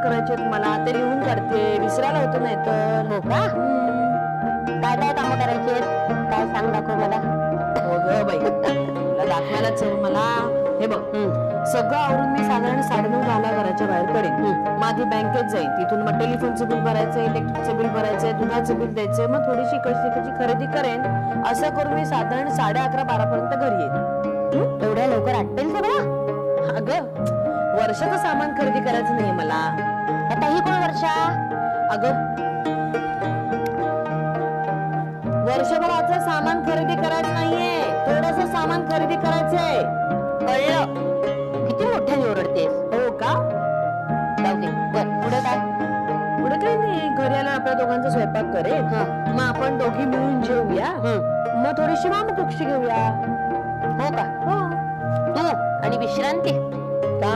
करायचे मला ते लिहून काढते, विसरायला होतं नाही तर. हो का? काय काय कामं करायचे काय सांग दाखव मला. हो ग बाई, तुला दाखवायलाच मला. हे बघ, सगळं आवरून मी साधारण 9:30 घराच्या बाहेर पडेन. माझी बँकेत जाईल, तिथून मग टेलिफोनचं बिल भरायचं, इलेक्ट्रिकचं बिल भरायचंय, दुधाचं बिल द्यायचंय, मग थोडीशी इकडची खरेदी करेन. असं करून मी साधारण 11:30-12 पर्यंत घरी येईन. एवढ्या लवकर आटपेल सगळं? अगं, वर्षाचं सामान खरेदी करायचं नाही मला. आता ही कोण वर्षा? अगं, वर्षभराचं सामान खरेदी करायचं नाहीये, थोडंसं सामान खरेदी करायचंय. कळलं? किती मोठ्याने ओरडतेस. हो का? जाऊ दे. पुढे काय? पुढे काही नाही, घरी आला आपल्या दोघांचा स्वयंपाक करेल, मग आपण दोघी मिळून जेवूया, मग थोडीशी वामकुक्षी घेऊया. हो का? हो. तू आणि विश्रांती का?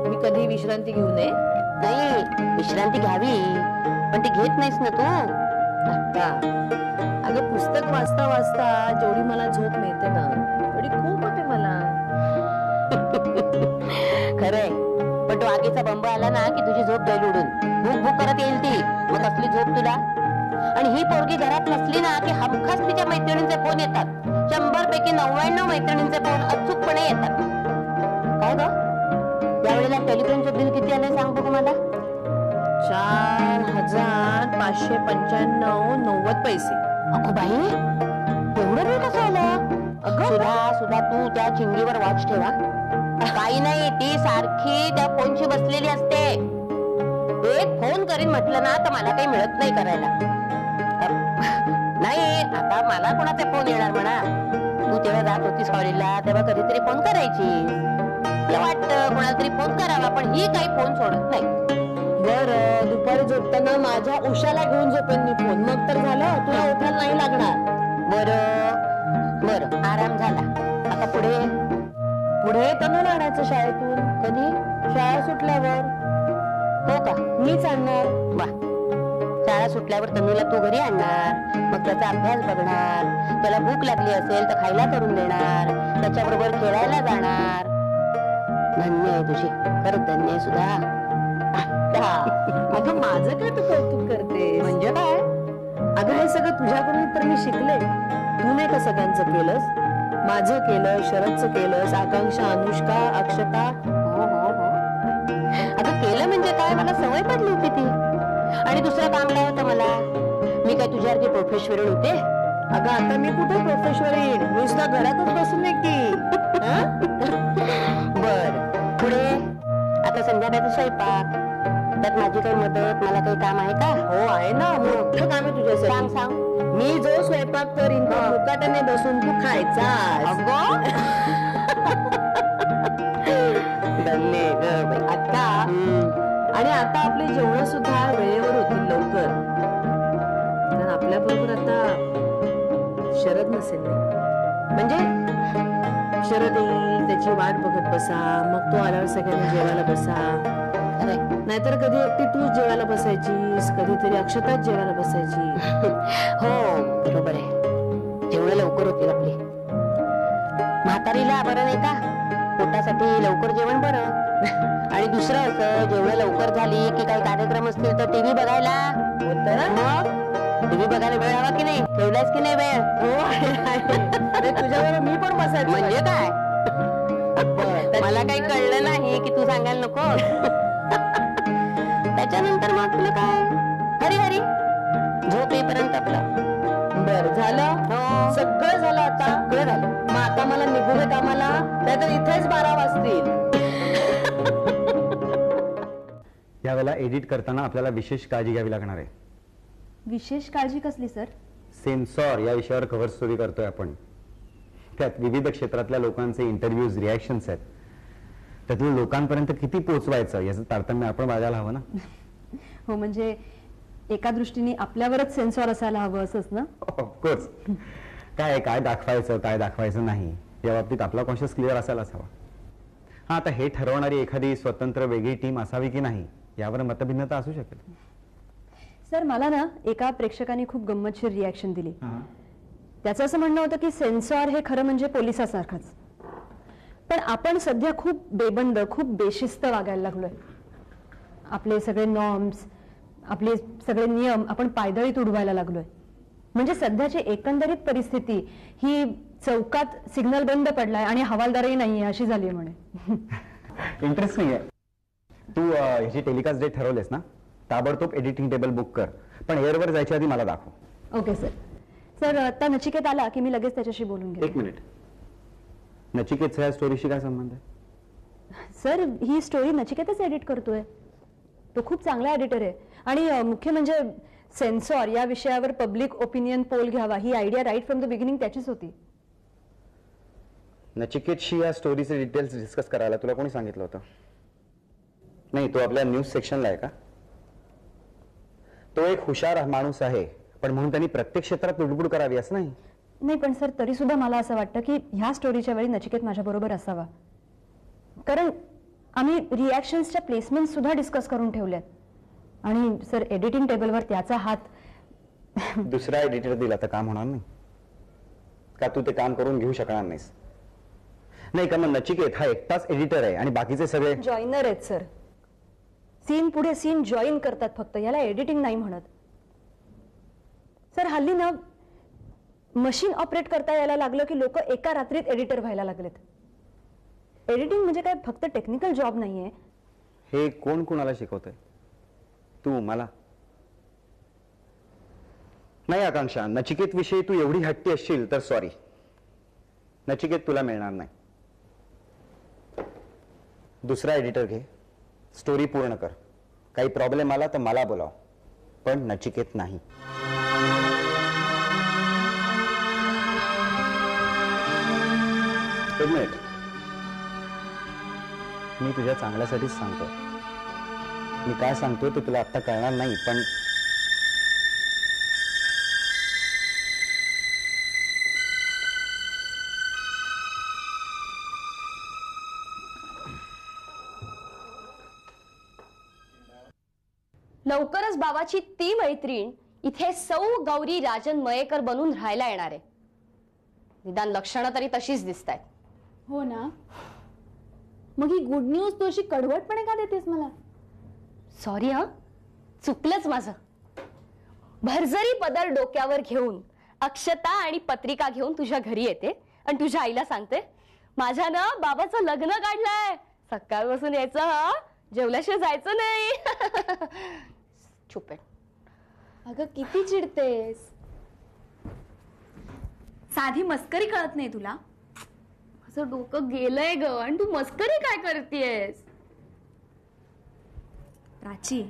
मी कधी विश्रांती घेऊ नये? नाही, विश्रांती घ्यावी, पण ती घेत नाहीस ना तू. का? अगं, पुस्तक वाचता वाचता जेवढी मला झोप मिळते ना, तेवढी खूप होते मला. खरंय, पण तो आगीचा बंब आला ना की तुझी झोप जाईल उडून. भूक भूक करत येईल ती, मग असली झोप तुला. आणि ही पोरगी घरात नसली ना की हमखास तिच्या मैत्रिणींचे फोन येतात. 100 पैकी 99 मैत्रिणींचे फोन अचूकपणे येतात. काय ग, यावेळेला टेलिफोनचं बिल किती आलंय सांग बघू मला. 4,595.90 पैसे. अगो बाई, एवढं बिल कसं आलं? सुधा तू त्या चिंगीवर वॉच ठेवा. काही नाही, ती सारखी त्या फोनशी बसलेली असते. एक फोन करीन म्हटलं ना तर मला काही मिळत नाही करायला. नाही, आता मला कोणाचे फोन येणार म्हणा. तू तेव्हा जात होतीस कॉलेजला तेव्हा कधीतरी फोन करायची. तुला वाटतं कोणाला तरी फोन करावा, पण ही काही फोन सोडत नाही. बरं, दुपारी झोपताना माझ्या उशाला घेऊन झोपेन मी फोन, मग तर झालं, तुला उठायला नाही लागणार. बरं, आराम झाला. आता पुढे तनूला आणायचं शाळेतून. कधी? शाळा सुटल्यावर. हो का? मीच आणणार. वा, शाळा सुटल्यावर तनूला तू घरी आणणार, मग त्याचा अभ्यास बघणार, त्याला भूक लागली असेल तर खायला करून देणार, त्याच्याबरोबर खेळायला जाणार. धन्य आहे तुझी, खरंच धन्य आहे सुद्धा. अगं, माझं काय तू कौतुक करते? म्हणजे काय? अगं, हे सगळं तुझ्याकडून तर मी शिकले. तू नाही का सगळ्यांचं केलंस? माझं केलं, शरदचं केलंस, आकांक्षा, अनुष्का, अक्षता. हो. अगं, केलं म्हणजे काय, मला सवय पडली होती ती. आणि दुसरं काम काय होतं मला? मी काय तुझ्यासारखी प्रोफेशनल होते? अगं, आता मी कुठे प्रोफेशनल येईन, मी सुद्धा घरातच बसून आहे की. बर, पुढे आता संध्याकाळचा स्वयंपाक, त्यात माझी काही मदत, मला काही काम आहे का? हो, आहे ना, मोठं काम आहे तुझ्यासाठी. सांग. मी जो स्वयंपाक करीन तो मुकाट्याने बसून तू खायचा. आता आणि आता आपली जेवण सुद्धा वेळेवर होतील लवकर, कारण आपल्या बरोबर आता शरद नसेल नाही. म्हणजे शरद येईल, त्याची वाट बघत बसा, मग तो आल्यावर सगळ्यांनी जेवायला बसा. नाहीतर कधी एकटी तूच जेवायला बसायचीस, कधीतरी अक्षताच जेवायला बसायची. हो, बरोबर आहे. जेवढं लवकर होतील आपली. म्हातारीला बरं नाही का, पोटासाठी लवकर जेवण बरं. आणि दुसरं असं, जेवढं लवकर झाली की काही कार्यक्रम असतील तर टीव्ही बघायला होतं. मग टीव्ही बघायला वेळ हवा की नाही? ठेवलास की नाही वेळ? हो, तुझ्याबरोबर मी पण बसायचं. म्हणजे काय? मला काही कळलं नाही की तू सांगायला नको. त्याच्यानंतर मग आपलं काय, हरी झोप येईपर्यंत आपलं. बरं झालं. हो, सगळं झालं. आता सगळं झालं. मग आता मला निघू दे कामाला, नाहीतर इथेच 12 वाजतील. यावेळेला एडिट करताना आपल्याला विशेष काळजी घ्यावी लागणार आहे. विशेष काळजी कसली सर? सेन्सॉर या विषयावर कव्हर स्टोरी करतोय आपण. त्यात विविध क्षेत्रातल्या लोकांचे इंटरव्ह्यूज, रिॲक्शन्स आहेत. त्यातून लोकांपर्यंत किती पोहोचवायचं याचं तारतम्य आपण बघायला हवं ना. हो, म्हणजे एका दृष्टीने आपल्यावरच सेन्सॉर असायला हवं असंच ना. ऑफकोर्स. काय दाखवायचं, काय दाखवायचं नाही या बाबतीत आपला कॉन्शियस क्लिअर असायलाच हवा. हा, आता हे ठरवणारी एखादी स्वतंत्र वेगळी टीम असावी की नाही यावर मतभिन्नता असू शकेल. सर, मला ना एका प्रेक्षकाने खूप गंमतशीर रिॲक्शन दिली. त्याचं असं म्हणणं होतं की सेन्सॉर हे खरं म्हणजे पोलिसासारखंच, पण आपण सध्या खूप बेबंद, खूप बेशिस्त वागायला लागलोय. आपले सगळे नॉर्म्स, आपले सगळे नियम आपण पायदळीत उडवायला लागलोय. म्हणजे सध्याची एकंदरीत परिस्थिती ही चौकात सिग्नल बंद पडलाय आणि हवालदारही नाहीये अशी झाली म्हणे. इंटरेस्टिंग आहे. तू ह्याची टेलिकास्ट डेट ठरवलेस ना, ताबडतोब एडिटिंग टेबल बुक कर, पण एअरवर जायच्या आधी मला दाखव. Okay sir. सर आता नचिकेत आला की मी लगेच त्याच्याशी बोलून घेईन. एक मिनिट, नचिकेतचा या स्टोरीशी काय संबंध आहे? सर ही स्टोरी नचिकेतच एडिट करतोय. तो खूप चांगला एडिटर आहे आणि मुख्य म्हणजे सेन्सॉर या विषयावर पब्लिक ओपिनियन पोल घ्यावा ही idea right from the beginning त्याचीच होती. नचिकेतशी या स्टोरीचे डिटेल्स डिस्कस करायला तुला कोणी सांगितलं होतं? नाही, तो आपल्या न्यूज सेक्शनला आहे का? तो एक हुशार माणूस आहे, पण म्हणून त्यांनी प्रत्येक क्षेत्रात लुडबुड करावी असं नाही. नाही पण सर तरी सुद्धा मला असं वाटतं की ह्या स्टोरीच्या वेळी नचिकेत माझ्या बरोबर असावा, कारण आम्ही रिॲक्शन्सच्या प्लेसमेंट सुद्धा डिस्कस करून ठेवल्यात. आणि सर एडिटिंग टेबलवर त्याचा हात दुसरा एडिटर दिला तर काम होणार नाही का? तू ते काम करून घेऊ शकणार नाहीस? नाही का? मग नचिकेत हा एकटाच एडिटर आहे आणि बाकीचे सगळे जॉईनर आहेत सर. सीन पुढे सीन जॉईन करतात फक्त, याला एडिटिंग नाही म्हणत. सर हल्ली ना मशीन ऑपरेट करता यायला लागलं की लोक एका रात्रीत एडिटर व्हायला लागलेत. एडिटिंग म्हणजे काय फक्त टेक्निकल जॉब नाहीये. हे कोण कुणाला शिकवतंय? तू मला नाही. आकांक्षा, नचिकेत विषयी तू एवढी हट्टी असशील तर सॉरी, नचिकेत तुला मिळणार नाही. दुसरा एडिटर घे, स्टोरी पूर्ण कर. काही प्रॉब्लेम आला तर मला बोलाव, पण नचिकेत नाही. एक मिनिट, मी तुझ्या चांगल्यासाठीच सांगतोय. मी काय सांगतोय ते तुला आता कळणार नाही, पण लवकरच बाबाची ती मैत्रीण इथे सौ गौरी राजन मयेकर बनून राहायला येणार आहे. निदान लक्षणं तरी तशीच दिसत आहेत. हो ना. मग ही गुड न्यूज तू अशी कडवटपणे का देतेस मला? सॉरी हा, चुकलंच माझं. भरजरी पदर डोक्यावर घेऊन अक्षता आणि पत्रिका घेऊन तुझ्या घरी येते आणि तुझ्या आईला सांगते माझ्या ना बाबाचं लग्न काढलंय, सकाळपासून यायचं हा, जेवल्याशिवाय जायचं नाही. चुप आहे. अगं किती चिडतेस? साधी मस्करी कळत नाही तुला? माझं डोकं गेलंय ग, आणि तू मस्करी काय करतेस? प्राची,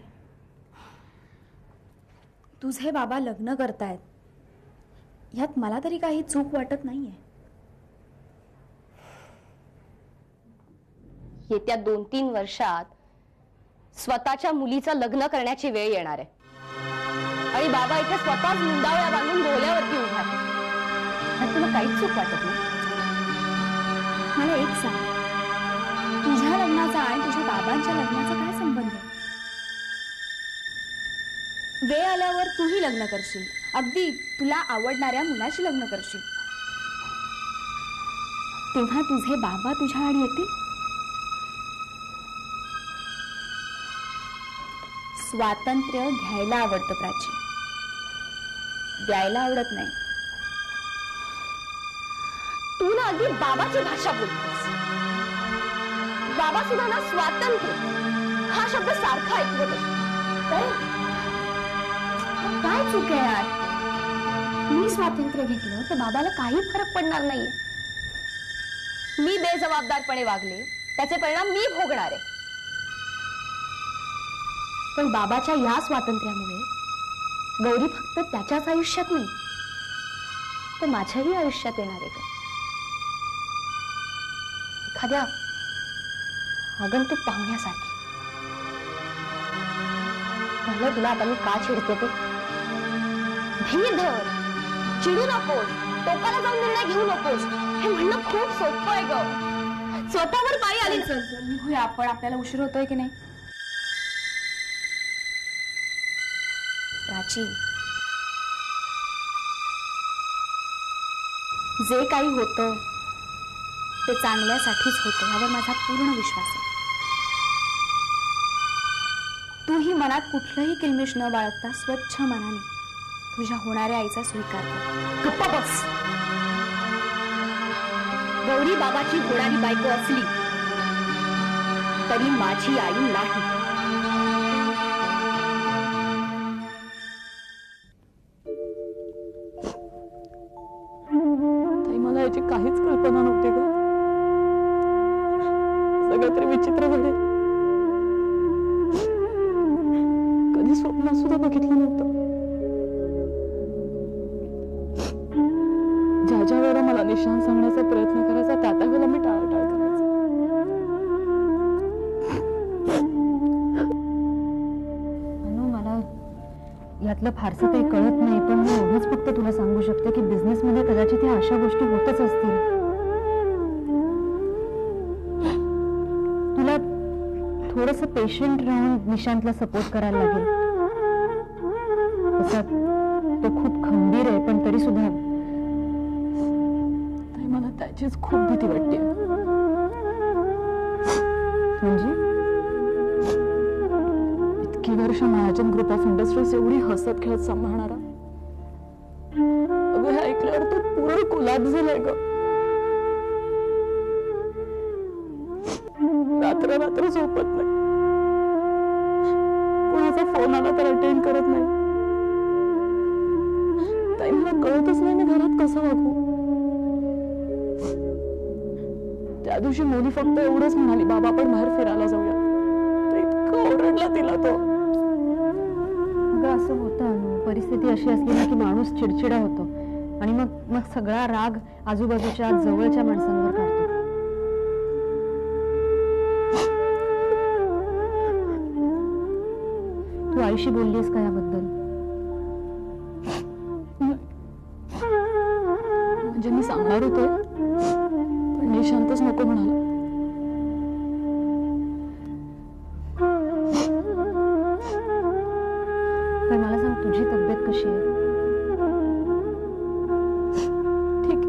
तुझे बाबा लग्न करतायत यात मला तरी काही चूक वाटत नाहीये. येत्या 2-3 वर्षात स्वतःच्या मुलीचं लग्न करण्याची वेळ येणार आहे आणि बाबा इथे स्वतःच मुंडावळ्या बांधून डोल्यावरती उभा आहे. तुला काहीच चूक वाटत नाही? मला एक सांग, तुझ्या लग्नाचा आणि तुझ्या बाबांच्या लग्नाचा काय संबंध? वेळ आल्यावर तूही लग्न करशील, अगदी तुला आवडणाऱ्या मुलाशी लग्न करशील, तेव्हा तुझे बाबा तुझ्या आड येतील. स्वातंत्र्य घ्यायला आवडतं प्राची, द्यायला आवडत नाही. तू ना अगदी बाबाची भाषा बोलतेस. बाबा सुद्धा ना स्वातंत्र्य हा शब्द सारखा ऐकवत असतो. काय चूक आहे यार? मी स्वातंत्र्य घेतलं तर बाबाला काही फरक पडणार नाहीये. मी बेजबाबदारपणे वागले त्याचे परिणाम मी भोगणार आहे. पण बाबाच्या या स्वातंत्र्यामुळे गौरी फक्त त्याच्याच आयुष्यात नाही तर माझ्याही आयुष्यात येणार आहे. एखाद्या आगंतुक पाहुण्यासारखी. म्हणलं तुला आता मी का चिडते ते? धीर धर, चिडू नकोस, टोकाला जाऊन निर्णय घेऊ नकोस. हे म्हणणं खूप सोपं आहे ग. स्वतःवर पाळी आली. निघूया आपण, आपल्याला उशीर होतोय की नाही? प्राची, जे काही होतं ते चांगल्यासाठीच होतं यावर माझा पूर्ण विश्वास आहे. तूही मनात कुठलंही किलमिश न बाळगता स्वच्छ मनाने तुझ्या होणाऱ्या आईचा स्वीकार कर. गप्पा बस. गौरी बाबाची होणारी बायको असली तरी माझी आई नाही. मला याची काहीच कल्पना नव्हती ग. सगळं तरी विचित्र झाले. कधी स्वप्नात सुद्धा बघितलं नव्हतं. ज्या ज्या वेळेला मला निशाण सांगण्याचा प्रयत्न करायचा त्या वेळेला मी टाळाटाळ करायचं. मला यातलं फारसं काही कळत नाही, पण मी एवढंच फक्त तुला सांगू शकते की बिझनेस मध्ये कदाचित ह्या अशा गोष्टी होतच असतील. तुला थोडस पेशंट राहून निशांतला सपोर्ट करायला लागेल. तसा तो खूप खंबीर आहे, पण तरी सुद्धा मला त्याचीच खूप भीती वाटते. म्हणजे इतकी वर्ष महाजन ग्रुप ऑफ इंडस्ट्रीज एवढी हसत खेळत सांभाळणारा, अगं हे ऐकल्यावर तो पूर्ण कोलॅप्स झालाय ग. रात्र रात्र झोपत नाही, कोणाचा फोन आला तर अटेंड करत नाही. ताई मला कळतच नाही मी घरात कसं वागू. त्या दिवशी मोनी फक्त एवढंच म्हणाली, बाबा आपण बाहेर फिरायला जाऊया. इतकं ओरडला तिला तो. असं होतं, परिस्थिती अशी असली ना की माणूस चिडचिडा होतो आणि मग सगळा राग आजूबाजूच्या जवळच्या माणसांवर काढतो. तू आईशी बोललीस का याबद्दल? म्हणजे मी सांगणार होते पण निशांतच नको म्हणाला. तर मला सांग, तुझी तब्येत कशी आहे? ठीक.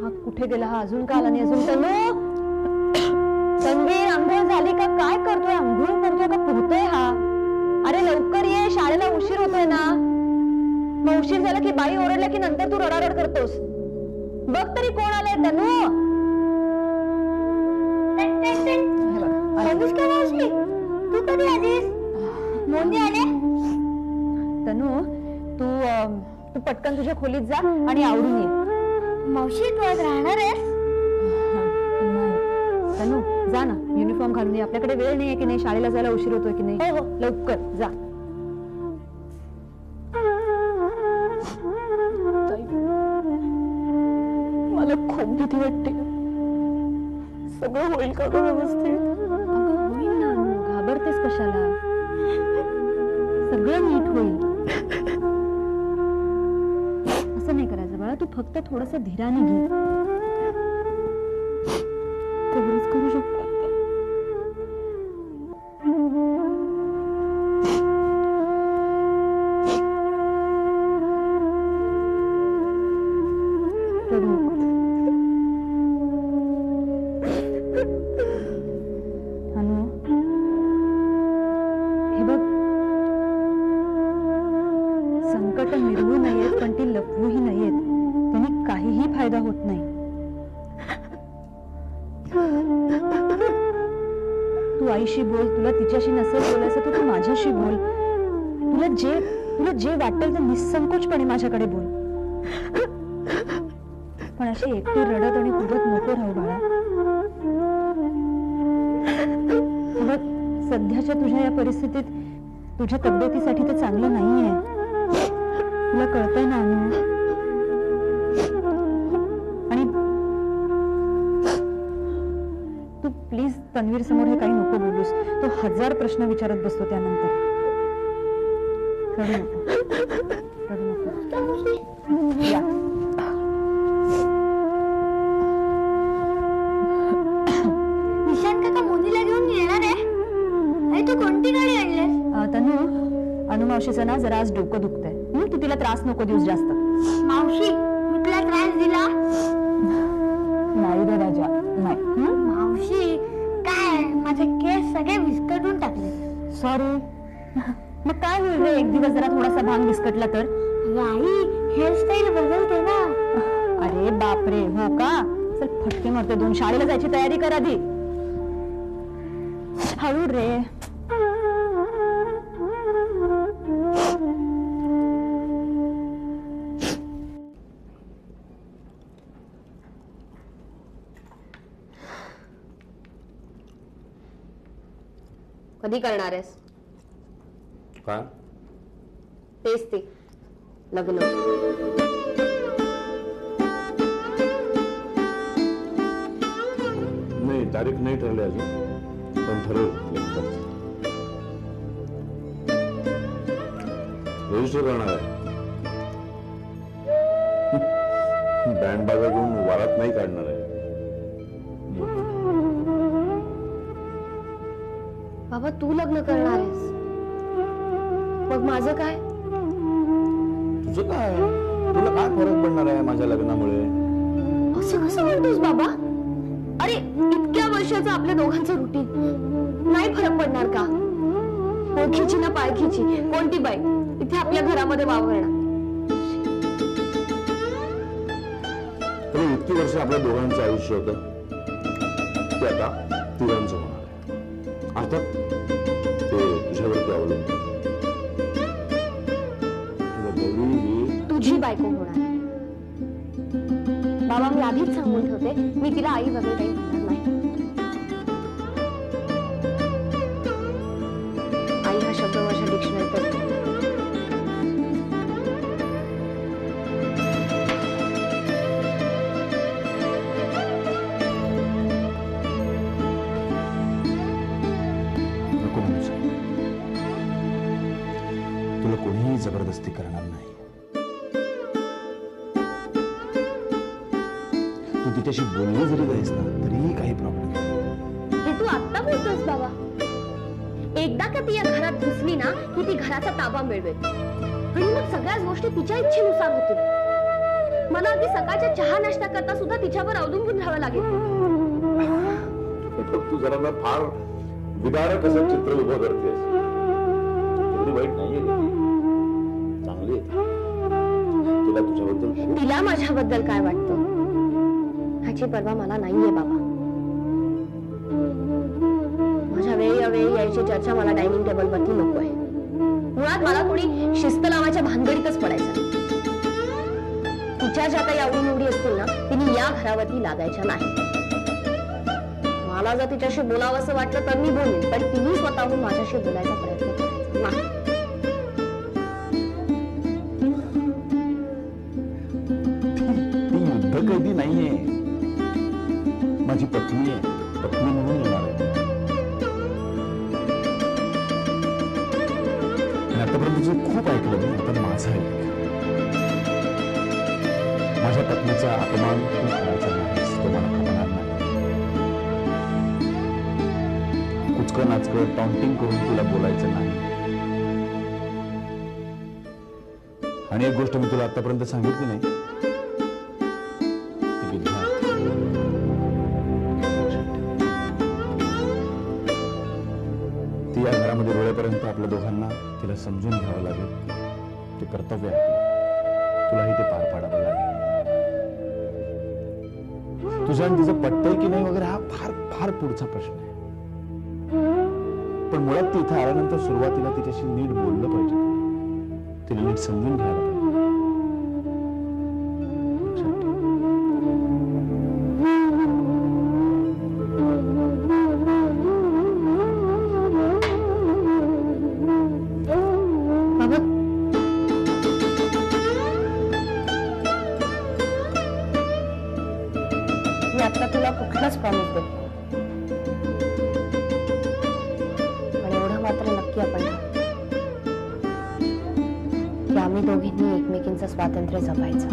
हा कुठे गेला? हा अजून का आला नाही? अजून तन्वीर आंघोळ झाली का? काय करतोय? आंघोळ करतोय का पोहतोय हा? अरे लवकर ये, शाळेला उशीर होतोय ना. मग उशीर झाला की बाई ओरडला की नंतर तू रडारड करतोस. बघ तरी कोण आलंय. तनू तू कधी आलीस? मोनी आले. तनू तू पटकन तुझ्या खोलीत जा आणि आवडून ये. मावशी तू आज राहणार आहेस? तनू जा ना, युनिफॉर्म घालून ये. आपल्याकडे वेळ नाहीये की नाही? शाळेला जायला उशीर होतोय की नाही? हो लवकर जा. मला खूप भीती वाटते. सगळं होईल का ग व्यवस्थित? अगं होईल ना, घाबरतेस कशाला? सगळं नीट होईल. असं नाही करायचं बाळा, तू फक्त थोडस धीराने घे. तेवढंच करू शकतो. हे बघ, संकट मिरवू नयेत पण ती लपवूही नयेत. त्यांनी काहीही फायदा होत नाही. तू आईशी बोल. तुला तिच्याशी नसेल बोलायचं तर तू माझ्याशी बोल. तुला जे वाटेल ते निसंकोचपणे माझ्याकडे बोल. पण अशी एकटी रडत आणि कुदत नको राहू बाळा. सध्याच्या तुझ्या या परिस्थितीत तुझ्या तब्येतीसाठी ते चांगलं नाहीये. तुला कळतंय ना अनु? आणि तू प्लीज तन्वीर समोर हे काही नको बोलूस. तो 1000 प्रश्न विचारत बसतो त्यानंतर. रडू नको. या. निशांत काका मोनीला घेऊन येणार आहे. आई तू कोणती गाडी आणलीस? तनू, अनु मावशीचं ना जरा आज डोकं दुखतंय. तू तिला त्रास नको देऊस जास्त. मावशी मी तुला त्रास दिला? सगळे विस्कटून टाकले. सॉरी. मग काय होईल रे एक दिवस जरा थोडासा भांग विस्कटला तर? आई हेअरस्टाईल बदलते ना. अरे बापरे, हो का? चल फटके मारते 2. शाळेला जायची तयारी कर आधी. हळू रे. कधी करणार आहेस काय? तेच ते लग्न. नाही, तारीख नाही ठरली अजून, पण ठरवलं. रजिस्टर करणार आहे. बँड बाजा घेऊन वारात नाही काढणार आहे. बाबा तू लग्न करणार आहेस, मग माझं काय? तुझं काय? तुला काय फरक पडणार आहे माझ्या लग्नामुळे? असं कसं म्हणतोस बाबा? अरे इतक्या वर्षाचं आपल्या दोघांचं रुटीन, नाही फरक पडणार का? ओळखीची ना पाळखीची कोणती बाई इथे आपल्या घरामध्ये वावरणार? पण इतकी वर्ष आपल्या दोघांचं आयुष्य होतं ते आता तिघांचं होणार आहे. अर्थात ते तुझ्यावरती अवलंबून. गौरी ही तुझी बायको होणार. बाबा मी आधीच सांगून ठेवते, मी तिला आई वगैरे काही म्हणणार नाही. आई हा शब्द माझ्या डिक्शनरीत नाही. नको म्हणूस. तुला कोणीही जबरदस्ती करणार नाही. तू तिच्याशी बोलली जरी जाईस ना तरीही काही प्रॉब्लेम नाही. हे तू आत्ता बोलतोस बाबा? एकदा का ती या घरात घुसली ना की ती घराचा ताबा मिळवेल आणि मग सगळ्याच गोष्टी तिच्या इच्छेनुसार होतील. मला अगदी सकाळच्या चहा नाश्ता करता सुद्धा तिच्यावर अवलंबून राहावं लागेल. तू जरा ना फार विदारक असं चित्र उभं करतेस. एवढी वाईट नाहीये ती. चांगली आहे. तिला तुझ्याबद्दल खूप तिला माझ्याबद्दल काय वाटतं ह्याची पर्वा मला नाहीये बाबा. माझ्या वेळी अवेळी यायची चर्चा मला डायनिंग टेबल वरती नको आहे. मुळात मला कोणी शिस्त लावायच्या भानगडीतच पडायचं नाही. तिच्या ज्या काही आवडी निवडी असतील ना तिने या घरावरती लागायच्या नाही. मला जर तिच्याशी बोलावं असं वाटलं तर मी बोलेन, पण तिने स्वतःहून माझ्याशी बोलायचा प्रयत्न करायचा नाही. ती युद्धकैदी नाहीये. माझी पत्नी आहे. पत्नी म्हणून येणार आहे. आणि आतापर्यंत तुझं खूप ऐकलं मी. आता माझं ऐक. माझ्या पत्नीचा अपमान तू करायचा नाहीस. तो मला खपणार नाही. कुचकं नाचकं टॉन्टिंग करून तुला बोलायचं नाही. आणि एक गोष्ट मी तुला आतापर्यंत सांगितली नाही. ती विद्या आहे. ती या घरामध्ये रोळेपर्यंत आपल्या दोघांना तिला समजून घ्यावं लागेल. ते कर्तव्य आहे आपलं. तुलाही ते पार पाडावं लागेल. तुझं आणि तिचं पटतंय की नाही वगैरे हा फार फार पुढचा प्रश्न आहे. पण मुळात ती इथं आल्यानंतर सुरुवातीला तिच्याशी नीट बोललं पाहिजे. तिला नीट समजून घ्यायला पाहिजे. लक्षात ठेव. बाबा मी आता तुला कुठलाच प्रॉमिस देत नाही. पण एवढं मात्र नक्की आपण ठरवू की आम्ही दोघींनी एकमेकींचं स्वातंत्र्य जपायचं.